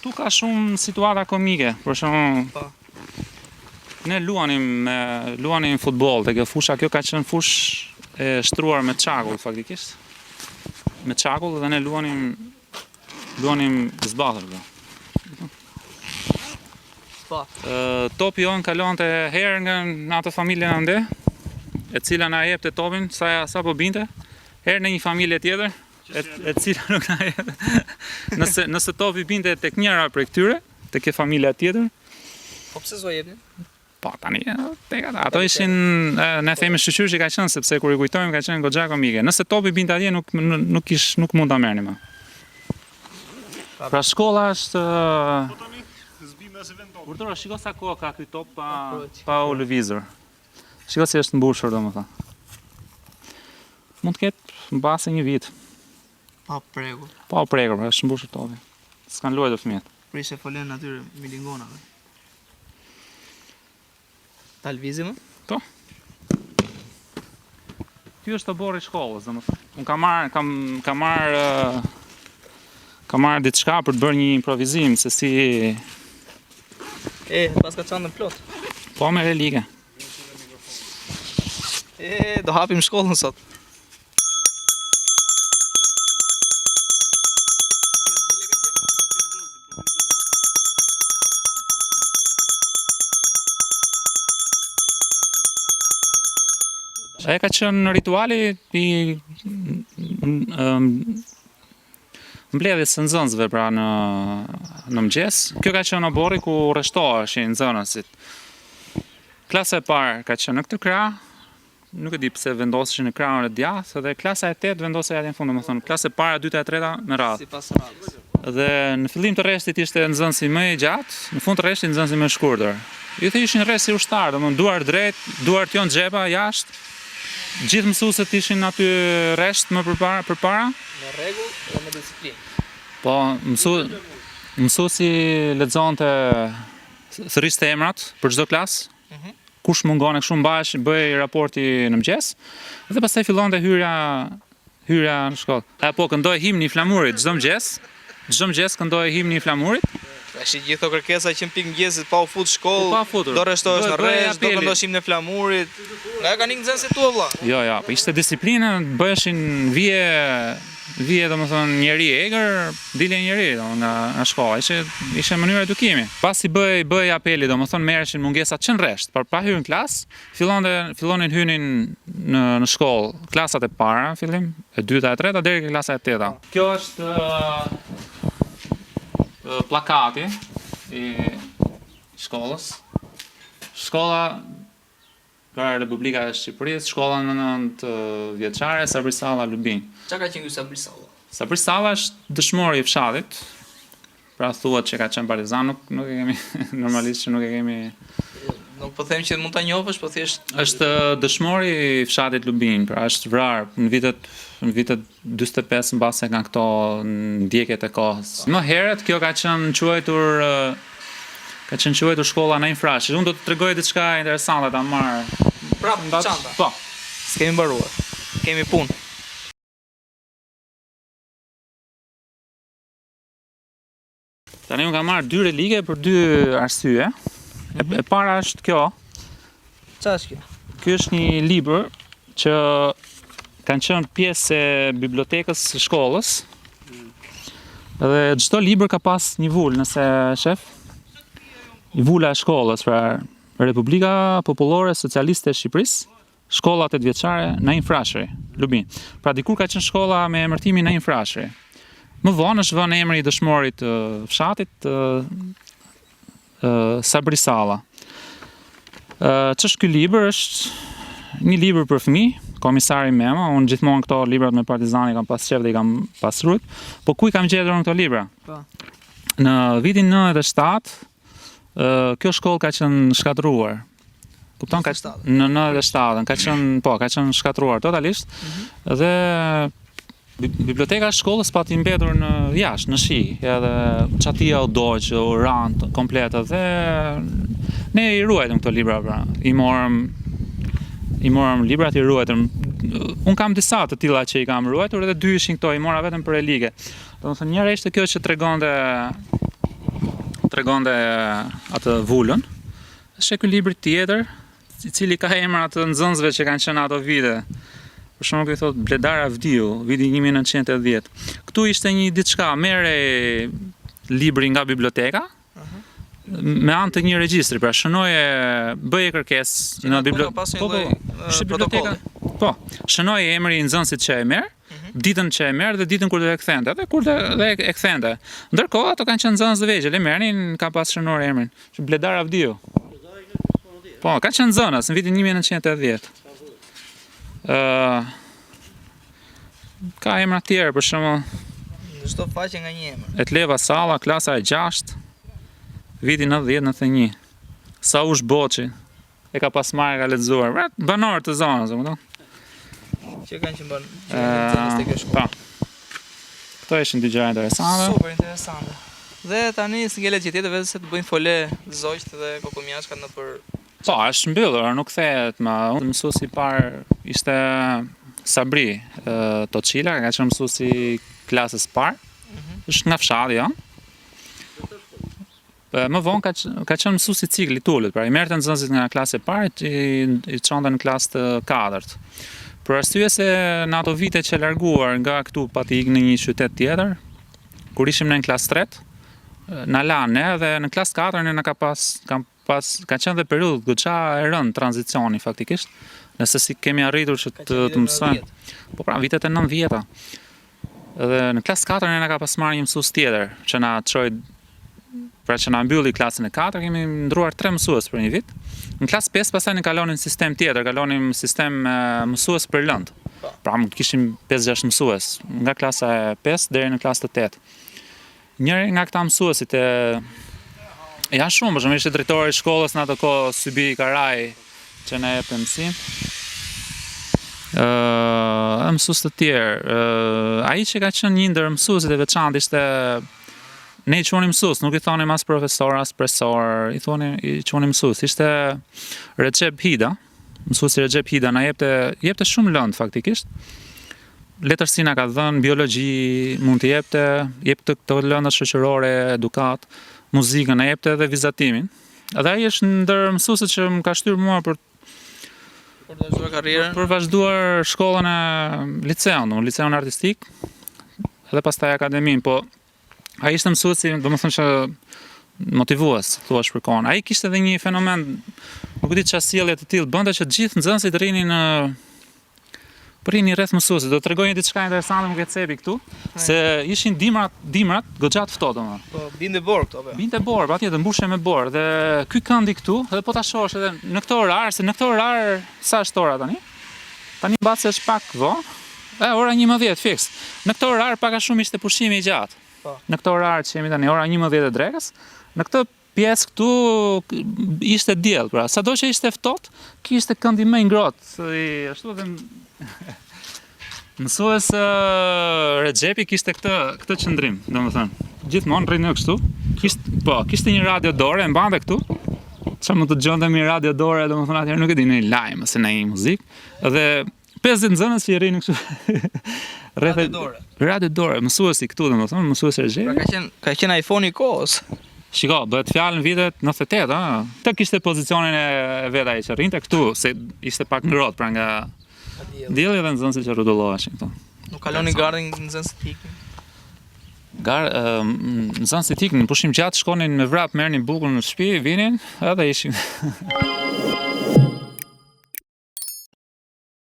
Ktu ka shumë situata komike, për shembull. Ne luanim futboll, dhe kjo fusha kjo ka qenë fushë e shtruar me çakull faktikisht. Me çakull dhe ne luanim zbathur. Topi jon kalonte herë nga atë familje ande, e cila na jepte topin sa po binte, herë në një familje tjetër, e cila nuk na jepte. Nëse topi binte tek njëra prej këtyre, tek e familja tjetër. Po pse s'u jepnin? Po tani, tek ata. Ato ishin, ne themi shqyr që ka qenë, sepse kur i kujtojmë ka qenë goxha komike. Nëse topi binte atje nuk mund ta merrnim. Pra shkolla është Urdhëro, shiko sa kohë ka ky top pa u lëvizur. Shiko si është mbushur, domethënë. Mund të ketë mbase një vit. Pa prekur. Pa u prekur, është mbushur topi. S'kan luajtur fëmijët. Prishe folen atyre milingonave. Ta lëvizim? Po. Ky është oborri i shkollës, domethënë. Unë kam marrë diçka për të bërë një improvizim se si pas ka çanën plot. Po me relike. Do hapim shkollën sot. Ai ka qenë rituali i mbledhjes së nxënësve pra në mëngjes. Kjo ka qenë oborri ku rreshtoheshin nxënësit. Klasa e parë ka qenë në këtë krah, nuk e di pse vendoseshin në krahun e djathtë, dhe klasa e 8 vendosej atje në fund, domethënë klasa e para, e dyta e treta me radhë. Sipas radhës. Dhe në fillim të rreshtit ishte nxënësi më i gjatë, në fund të rreshtit nxënësi më i shkurtër. Ju ishin rreth si ushtar, domethënë duar drejt, duart jon xhepa jashtë. Gjithë mësuesit ishin aty rresht më përpara. Me rregull dhe me disiplinë. Po, mësuesi lexonte thërriste emrat për çdo klasë. Kush mungon e kështu mbahesh, bëj raporti në mëngjes, dhe pastaj fillonte hyrja në shkollë. Po këndoi himni i flamurit çdo mëngjes. Çdo mëngjes këndoi himni i flamurit. Tash gjithë kërkesa që në pikë mëngjesit pa u fut shkollë. Pa futur. Do rreshtohesh në rresht, do këndosh himnin e flamurit. Nga kanë nxënësit tua vëlla. Jo, po ishte disiplinë, bëheshin vije domethënë njeri i egër, dilje njeri nga shkolla. Ishte mënyra edukimi. Pasi bëj apeli, domethënë merreshin mungesat që në rresht, pa hyrë në klasë, fillonin hynin në shkollë, klasat e para fillim, e dyta e treta deri ke klasa e teta. Kjo është plakati i shkollës. Shkolla nga Republika e Shqipërisë, shkolla në 9 vjeçare, Sabri Salla Lubin. Çka ka qenë ky Sabri Salla? Sabri Salla është dëshmori i fshatit. Pra thuhet që ka qenë partizan, nuk e kemi normalisht që nuk e kemi. Nuk po them që mund ta njohësh, po thjesht është dëshmori i fshatit Lubin, pra është vrarë në vitet 45 mbase nga këto ndjekjet e kohës. Më herët kjo ka qenë quajtur shkolla në infrashtë. Unë do të tregoj diçka interesante ta marr. Prapë çanta. Po. S'kemi mbaruar. Kemi punë. Tani unë kam marrë 2 relike për 2 arsye. E para është kjo. Çfarë është kjo? Ky është një libër që kanë qenë pjesë e bibliotekës së shkollës. Dhe çdo libër ka pas një vulë, nëse shef. I vula e shkollës, pra Republika Popullore Socialiste e Shqipërisë, shkolla 8 vjeçare Naim Frashëri, Lubin. Pra dikur ka qenë shkolla me emërtimin Naim Frashëri. Më vonë është vënë emri i dëshmorit të fshatit Sabri Salla. Ç'është ky libër? Është një libër për fëmijë, Komisari Mema. Unë gjithmonë këto librat me partizani kam pas qef dhe i kam pasrujt. Po ku i kam gjetur në këto libra? Në vitin 97, kjo shkollë ka qenë shkatruar. Kupton, në 97, ka qenë shkatruar totalisht. Dhe biblioteka e shkollës pati mbetur në jashtë, në shi, edhe çatia u doq, u ran komplet, dhe ne i ruajtëm këto libra, pra. I morëm librat, i ruajtëm. Unë kam disa të tilla që i kam ruajtur, edhe 2 ishin këto, i mora vetëm për relike. Domethënë njëra ishte kjo që tregonte tregonte atë vulën. Është ky libri tjetër, i cili ka emra të nxënësve që kanë qenë ato vite. Për shembull, ky thot Bledar Avdiu, viti 1980. Ktu ishte një diçka, merre libri nga biblioteka, me anë të një regjistri, pra shënoje, bëje kërkesë në biblioteka. Po, shënoje emri i nxënësit që e merr, ditën që e merr dhe ditën kur do e kthente, dhe kur dhe e kthente. Ndërkohë ato kanë qenë nxënës të vegjël, e merrnin, ka pas shënuar emrin, që Bledar Avdiu. Po, ka qenë nxënës në vitin 1980. Ka emra tjerë, për shembull, Në çdo faqe nga një emër. Etleva Salla, klasa e 6, viti 90-91. Saush Boçi, e ka pas marrë, ka lexuar. Banor të zonës, domethënë. Që kanë që bënë të kjo shkollë. Po. Këto ishin dy gjëra interesante. Super interesante. Dhe tani s'ngelet gjë tjetër vetëm se të bëjnë fole zogjt dhe kokomjashkat në për... Po, është mbyllur, nuk thehet më. Unë mësuesi i parë ishte Sabri Toçila, ka qenë mësuesi klasës parë. Është nga fshati, ja. Më vonë ka qenë mësuesi cikli tullit, pra i merrte nxënësit nga klasa e parë, i çonte në klasë të 4-të. Për arsye se në ato vite që larguar nga këtu pati ikë në një qytet tjetër, kur ishim në klasë 3, na lanë dhe në klasë 4 ne ka qenë dhe periudhë goxha e rënd tranzicioni faktikisht, nëse si kemi arritur që të mësojmë. Po pra, vitet e 90-ta. Dhe në klasë 4 ne na ka pas marrë një mësues tjetër, që na çoi, pra që na mbylli klasën e 4, kemi ndruar 3 mësues për një vit. Në klasë 5 pastaj ne kalonim sistem tjetër, kalonim sistem mësues për lëndë. Pra kishim 5-6 mësues, nga klasa e 5 deri në klasë të 8. Njëri nga këta mësuesit janë shumë, për shembull ishte drejtori i shkollës në atë kohë Sybi Karaj, që na jepte mësim. Mësues të tjerë, ai që ka qenë një ndër mësuesit e veçantë ishte, ne i quonim mësues, nuk i thonim as profesor, as profesor, i quonim mësues. Ishte Recep Hida, mësuesi Recep Hida, na jepte shumë lëndë faktikisht. Letërsi na ka dhënë, biologji mund të jepte këto lënda shoqërore, edukat, muzikën, na jepte edhe vizatimin. Edhe ai është ndër mësuesit që më ka shtyrë mua për vazhduar karrierën. Për vazhduar shkollën e liceun artistik, edhe pastaj akademin, po ai ishte mësuesi, domethënë që motivues, thuaç për kohën. Ai kishte edhe një fenomen, nuk di çfarë sjellje të tillë bënte që të gjithë nxënësit rrinin rreth mësuesit. Do t'rregoj një diçka interesante më këtë cepi këtu, se ishin dimrat goxha të ftohta më. Po binte bor këto. Binte bor, patjetër mbushej me bor dhe ky këndi këtu, edhe po ta shohësh edhe në këtë orar, se në këtë orar sa është ora tani? Tani mbase është pak vonë. Ora 11 fiks. Në këtë orar pak a shumë ishte pushimi i gjatë. Në këtë orar që jemi tani, ora 11 e drekës, në këtë pjesë këtu ishte diell, pra sado që ishte ftohtë, kishte këndi më i ngrohtë, ashtu edhe mësues Rexhepi kishte këtë qëndrim, domethënë. Gjithmonë rrinë kështu. Kishte një radio dore, e mbante këtu. Çfarë mund të dëgjonte me radio dore, domethënë atëherë nuk e di, në një lajm ose në një muzikë. Dhe 50 nxënës që i rrinë kështu. Radio dore, mësuesi këtu domethënë, mësuesi Rexhepi. Pra ka qenë iPhone i kohës. Shiko, bëhet fjalë në vitet 98, Të kishte pozicionin e vet ai që rrinte këtu, se ishte pak ngrohtë pra nga dielli dhe nxënësit që rrotulloheshin këtu. Nuk kaloni gardhin nxënësit iknin. Nxënësit iknin, pushim gjatë, shkonin me vrap, merrnin bukën në shtëpi, vinin, edhe ishin.